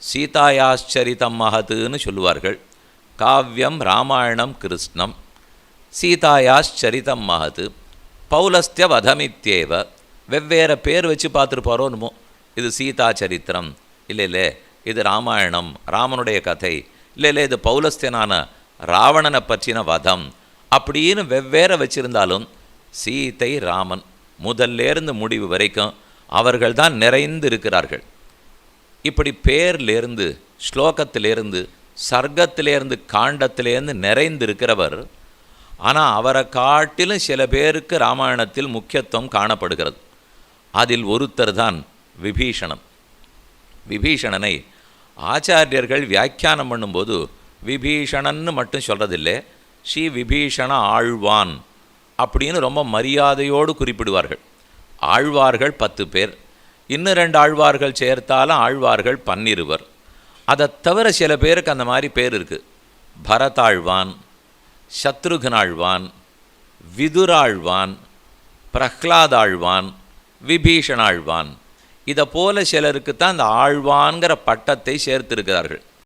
சீதாயாச்சரிதம் மகத்துன்னு சொல்லுவார்கள். காவியம் ராமாயணம் கிருஷ்ணம் சீதாயாச்சரிதம் மகத்து பௌலஸ்திய வதமித்யேவ. வெவ்வேறு பேர் வச்சு பார்த்துருப்பாரோன்னுமோ. இது சீதா சரித்திரம், இல்லை இது ராமாயணம் ராமனுடைய கதை, இல்லை இது பௌலஸ்தியனான ராவணனை பற்றின வதம் அப்படின்னு வெவ்வேறு வச்சிருந்தாலும் சீதை ராமன் முதல்லேருந்து முடிவு வரைக்கும் அவர்கள் தான் நிறைந்து இருக்கிறார்கள். இப்படி பேர்லேருந்து ஸ்லோகத்திலேருந்து சர்க்கத்திலேருந்து காண்டத்திலேருந்து நிறைந்து இருக்கிறவர். ஆனால் அவரை காட்டிலும் சில பேருக்கு ராமாயணத்தில் முக்கியத்துவம் காணப்படுகிறது. அதில் ஒருத்தர் தான் விபீஷணன். விபீஷணனை ஆச்சாரியர்கள் வியாக்கியானம் பண்ணும்போது விபீஷணன்னு மட்டும் சொல்கிறதில்லை, ஸ்ரீ விபீஷண ஆழ்வான் அப்படின்னு ரொம்ப மரியாதையோடு குறிப்பிடுவார்கள். ஆழ்வார்கள் 10 பேர், இன்னும் 2 ஆழ்வார்கள் சேர்த்தாலும் ஆழ்வார்கள் 12. அதை தவிர சில பேருக்கு அந்த மாதிரி பேர் இருக்குது. பரதாழ்வான், சத்ருகனாழ்வான், விதுராழ்வான், பிரஹ்லாதாழ்வான், விபீஷணாழ்வான். இதை போல சிலருக்கு தான் அந்த ஆழ்வான்கிற பட்டத்தை சேர்த்திருக்கிறார்கள்.